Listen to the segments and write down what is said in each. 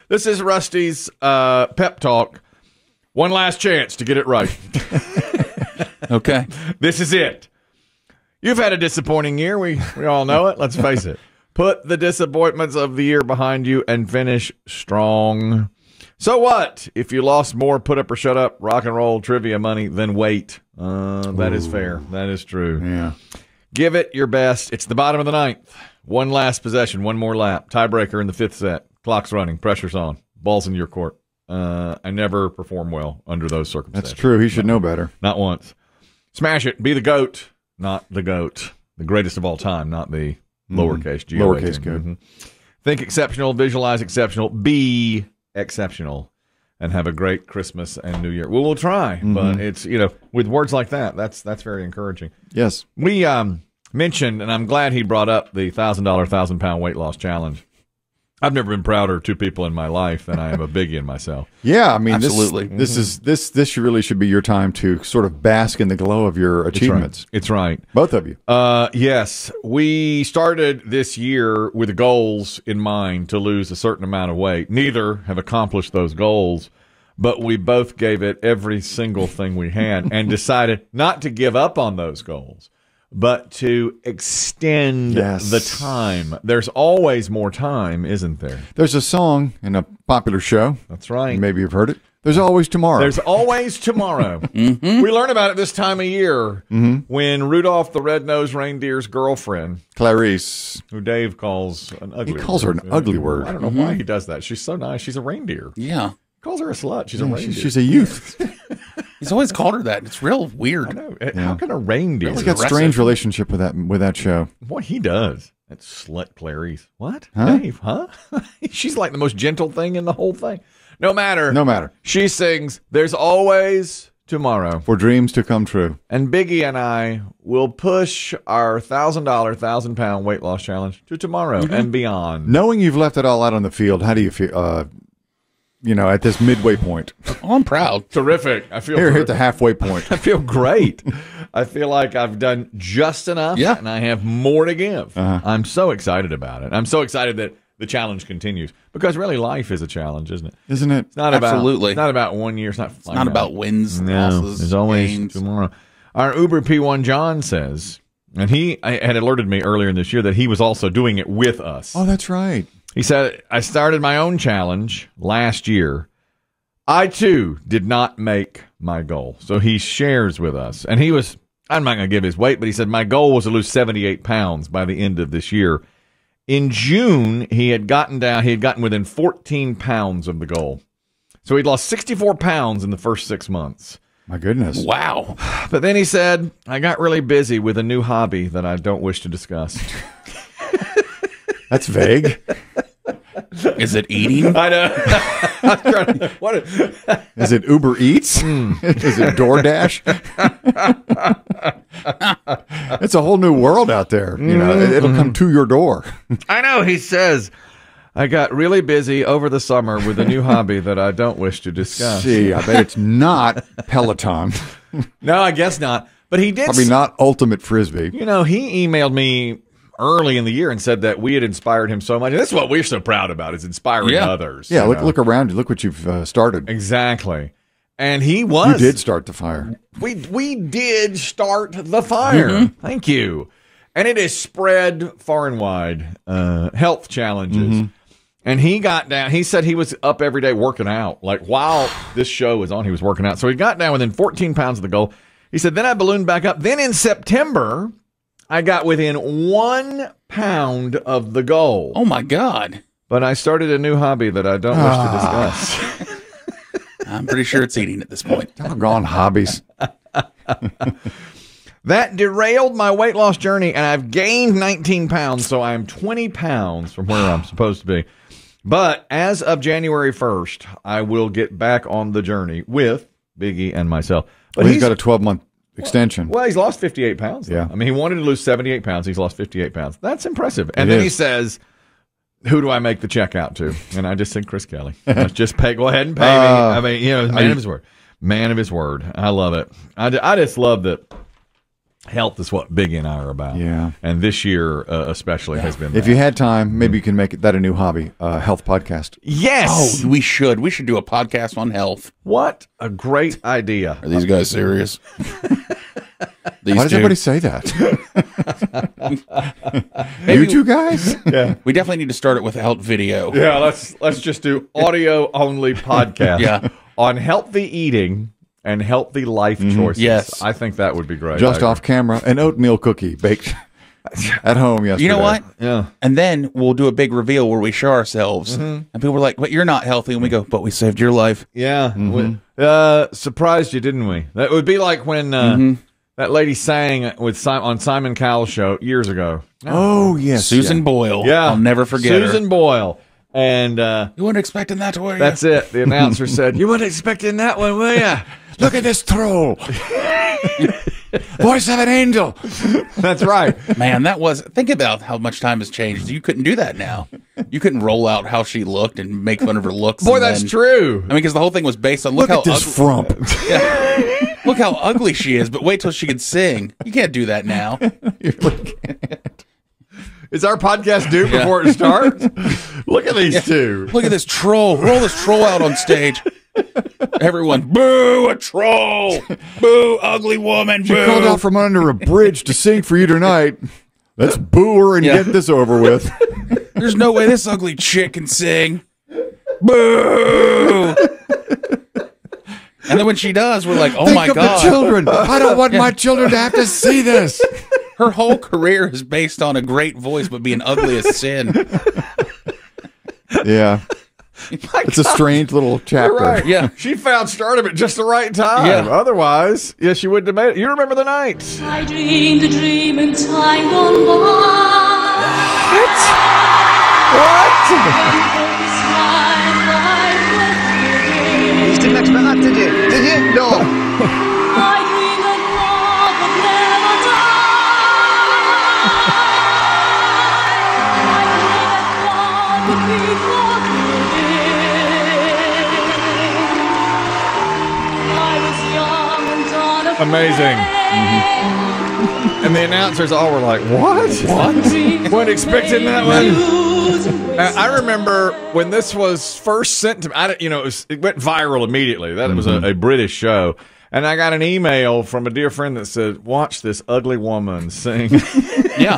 This is Rusty's pep talk. One last chance to get it right. Okay. This is it. You've had a disappointing year. We all know it. Let's face it. Put the disappointments of the year behind you and finish strong. So what? If you lost more put up or shut up rock and roll trivia money, then wait. That is fair. That is true. Yeah. Give it your best. It's the bottom of the ninth. One last possession, one more lap. Tiebreaker in the fifth set. Clock's running. Pressure's on. Ball's in your court. I never perform well under those circumstances. That's true. He should know better. Not once. Smash it. Be the GOAT, not the GOAT. The greatest of all time, not the lowercase G. Lowercase goat. Think exceptional. Visualize exceptional. Be exceptional. And have a great Christmas and New Year. Well, we'll try, but it's, with words like that, that's very encouraging. Yes. We mentioned, and I'm glad he brought up the $1,000, 1,000-pound weight loss challenge. I've never been prouder of two people in my life than I am of Biggie and myself. Yeah, I mean, absolutely. This really should be your time to sort of bask in the glow of your achievements. It's right. Both of you. Yes, we started this year with goals in mind to lose a certain amount of weight. Neither have accomplished those goals, but we both gave it every single thing we had and decided not to give up on those goals, but to extend the time. There's always more time, isn't there? There's a song in a popular show. That's right. Maybe you've heard it. There's always tomorrow. There's always tomorrow. We learn about it this time of year when Rudolph the Red-Nosed Reindeer's girlfriend, Clarice, who Dave calls an ugly word. He calls her an ugly word. I don't know why he does that. She's so nice. She's a reindeer. Yeah. He calls her a slut. She's a reindeer. She's a youth. He's always called her that. It's real weird. I know. How can a reindeer? He's got a strange relationship with that show. What he does. That slut Clarice. What? Huh? Dave, huh? She's like the most gentle thing in the whole thing. No matter. She sings, "There's always tomorrow." For dreams to come true. And Biggie and I will push our $1,000, 1,000-pound weight loss challenge to tomorrow and beyond. Knowing you've left it all out on the field, how do you feel, at this midway point? Oh, I'm proud. Terrific. I feel Here, hit the halfway point. I feel great. I feel like I've done just enough, and I have more to give. I'm so excited about it. I'm so excited that the challenge continues because really life is a challenge, isn't it? Isn't it? It's not Absolutely. It's not about 1 year. It's not about wins, no, losses, there's always gains. tomorrow. Our Uber P1 John says, and he had alerted me earlier in this year that he was also doing it with us. Oh, that's right. He said, I started my own challenge last year. I, too, did not make my goal. So he shares with us. And I'm not going to give his weight, but he said, my goal was to lose 78 pounds by the end of this year. In June, he had gotten within 14 pounds of the goal. So he'd lost 64 pounds in the first 6 months. My goodness. Wow. But then he said, I got really busy with a new hobby that I don't wish to discuss. That's vague. Is it eating? I know. Is it Uber Eats? Is it DoorDash? It's a whole new world out there. It'll come to your door. I know. He says, I got really busy over the summer with a new hobby that I don't wish to discuss. See, I bet it's not Peloton. No, I guess not. But he did. Probably not Ultimate Frisbee. He emailed me early in the year and said that we had inspired him so much. And that's what we're so proud about, is inspiring others. Yeah, look around you. Look what you've started. Exactly. And he was. You did start the fire. We did start the fire. Thank you. And it has spread far and wide. Health challenges. And he got down. He said he was up every day working out. Like while this show was on, he was working out. So he got down within 14 pounds of the goal. He said, then I ballooned back up. Then in September, I got within 1 pound of the goal. Oh, my God. But I started a new hobby that I don't wish to discuss. I'm pretty sure it's eating at this point. Doggone hobbies. That derailed my weight loss journey, and I've gained 19 pounds, so I'm 20 pounds from where I'm supposed to be. But as of January 1st, I will get back on the journey with Biggie and myself. But he's got a 12-month extension. Well, he's lost 58 pounds. Though. Yeah. I mean, he wanted to lose 78 pounds. He's lost 58 pounds. That's impressive. And then he says, who do I make the check out to? And I just said Chris Kelly. Just go ahead and pay me. I mean, man of his word. Man of his word. I love it. I just love that Health is what Biggie and I are about. Yeah. And this year especially has been If that. you had time, maybe you can make that a new hobby, health podcast. Yes! Oh, we should. We should do a podcast on health. What a great idea. Are these guys serious? Why does everybody say that? You two guys? Yeah. We definitely need to start it with a health video. Yeah, let's just do audio-only podcast Yeah. on healthy eating and healthy life choices. Yes. I think that would be great. Just off camera, an oatmeal cookie baked at home yesterday. You know what? Yeah. And then we'll do a big reveal where we show ourselves. And people were like, but you're not healthy. And we go, but we saved your life. Yeah. Surprised you, didn't we? That would be like when that lady sang with on Simon Cowell's show years ago. Oh, yes. Susan Boyle. Yeah. I'll never forget her. Susan Boyle. And You weren't expecting that, were you? that's it. The announcer said, "You weren't expecting that one, were you?" Look at this troll. Voice of an angel. That's right. Man, that was... Think about how much time has changed. You couldn't do that now. You couldn't roll out how she looked and make fun of her looks. Boy, and that's then- true. I mean, because the whole thing was based on... Look how at this frump. Look how ugly she is, but wait till she can sing. You can't do that now. Is our podcast due before it starts? Look at these two. Look at this troll. Roll this troll out on stage. Everyone, boo, a troll. Boo, ugly woman, She boo. called out from under a bridge to sing for you tonight. Let's boo her and Yeah. get this over with. There's no way this ugly chick can sing. Boo. And then when she does, we're like, oh my Think of God. the children. I don't want my children to have to see this. Her whole career is based on a great voice, but being ugly as sin. Yeah. It's a strange little chapter. Right. Yeah. She found stardom at just the right time. Yeah. Otherwise, she wouldn't have made it. You remember the nights. I dreamed a dream in time gone by. He's the next man, did you? Did you? No. I dreamed that love would never die. I dreamed that God would be forgiven. I was young and unafraid. Amazing. And the announcers all were like, what? What? Weren't expecting that one. I remember when this was first sent to me, it went viral immediely. That was a British show. And I got an email from a dear friend that said, watch this ugly woman sing Yeah.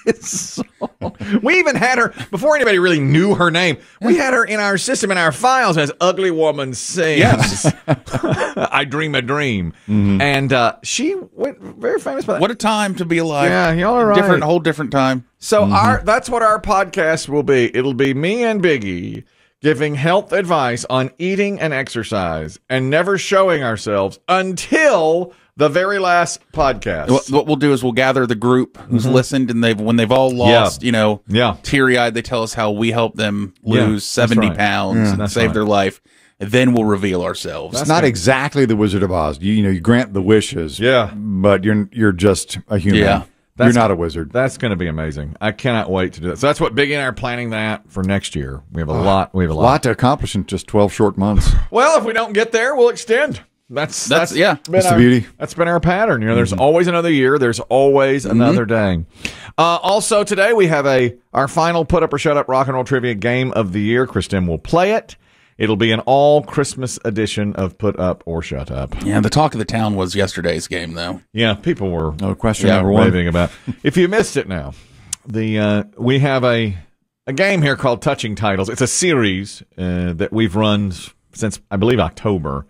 this song. We even had her, before anybody really knew her name, we had her in our system, in our files as Ugly Woman Sings. Yes. I Dream a Dream. And she went very famous by that. What a time to be alive. Yeah, y'all are right. Whole different time. So that's what our podcast will be. It'll be me and Biggie giving health advice on eating and exercise and never showing ourselves until the very last podcast. What we'll do is we'll gather the group who's listened, and when they've all lost, Yeah. teary-eyed, they tell us how we helped them lose that's 70 right. pounds and that's save right. their life. And then we'll reveal ourselves. It's not exactly the Wizard of Oz. You grant the wishes. Yeah. But you're just a human. Yeah. You're not a wizard. That's going to be amazing. I cannot wait to do that. So that's what Biggie and I are planning that for next year. We have a lot. We have a A lot. lot to accomplish in just 12 short months. Well, if we don't get there, we'll extend. That's yeah. been That's the beauty. That's been our pattern. There's always another year. There's always another day. Also, today we have our final Put Up or Shut Up Rock and Roll Trivia Game of the Year. Kristen will play it. It'll be an all Christmas edition of Put Up or Shut Up. Yeah, the talk of the town was yesterday's game, though. Yeah, people were Question number one. raving about. If you missed it now, we have a game here called Touching Titles. It's a series that we've run since, I believe, October.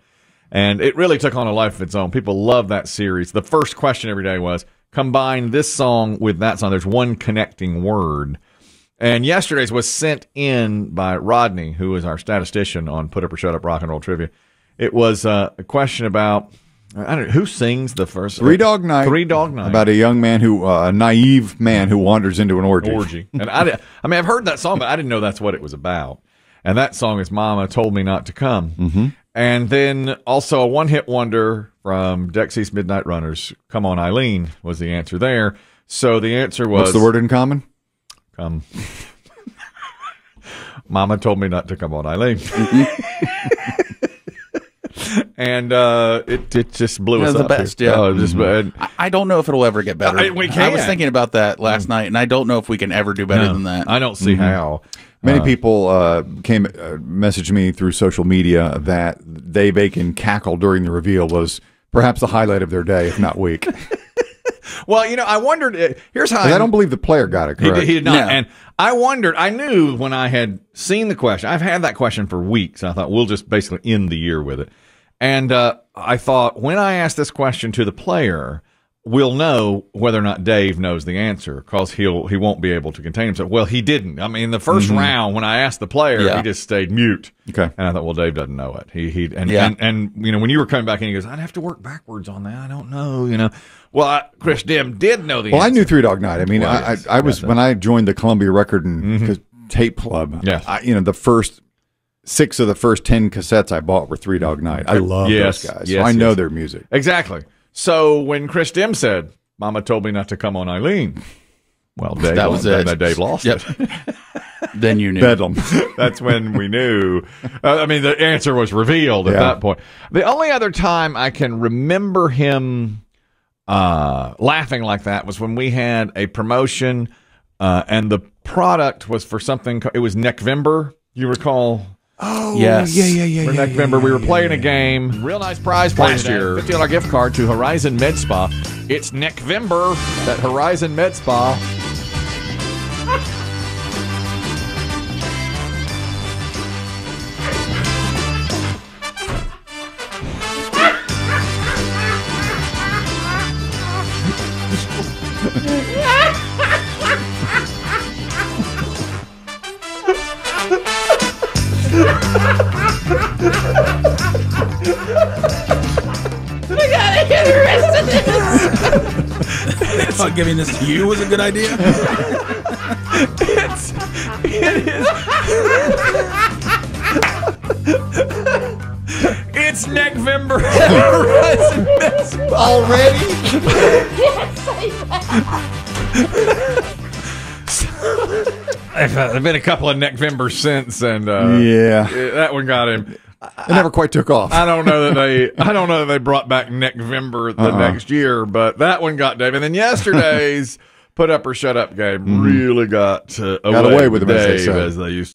And it really took on a life of its own. People love that series. The first question every day was, combine this song with that song. There's one connecting word. And yesterday's was sent in by Rodney, who is our statistician on Put Up or Shut Up Rock and Roll Trivia. It was a question about, I don't know, who sings the first? Three Dog Night. Three Dog Night. About a young man a naive man who wanders into an orgy. And I mean, I've heard that song, but I didn't know that's what it was about. And that song is Mama Told Me Not to Come. Mm-hmm. And then also a one-hit wonder from Dexy's Midnight Runners, Come On Eileen, was the answer there. So the answer was... What's the word in common? Come. Mama told me not to come on Eileen. And it just blew us the up. best, here. yeah. Oh, just I don't know if it'll ever get better. We I can. was thinking about that last night, and I don't know if we can ever do better than that. I don't see how. Many people messaged me through social media that Dave Aiken cackle during the reveal was perhaps the highlight of their day, if not week. Well, I wondered. Here's how I don't believe the player got it correct. He did not. No. And I wondered. I knew when I had seen the question. I've had that question for weeks. I thought we'll just basically end the year with it. And I thought when I ask this question to the player, we'll know whether or not Dave knows the answer because he won't be able to contain himself. Well, he didn't. I mean, the first round when I asked the player, he just stayed mute. Okay. And I thought, well, Dave doesn't know it. And when you were coming back in, he goes, I'd have to work backwards on that. I don't know. Well, Chris Demm did know the answer. Well, I knew Three Dog Night. I mean, Well, yes, I was when I joined the Columbia Record and Tape Club. Yes. The first 6 of the first 10 cassettes I bought were Three Dog Night. I love those guys. Yes, so I know their music. Exactly. So when Chris Demm said, Mama told me not to come on Eileen, well, Dave, That was it. Dave lost it. Then you knew. Bedlam. That's when we knew. I mean, the answer was revealed at that point. The only other time I can remember him laughing like that was when we had a promotion and the product was for something. It was Neckvember. You recall? Oh, Yes. yeah. For Neckvember, we were playing a game. Real nice prize last year. $50 gift card to Horizon Med Spa. It's Neckvember at Horizon Med Spa. I thought giving this to you was a good idea. It's Neckvember at Horizon Med Spa. Already? There've been a couple of Neckvembers since, and that one got him. It never quite took off. I don't know that they brought back Neckvember the next year, but that one got Dave. And then yesterday's put up or shut up game really got away with him, as they Dave, say. as they used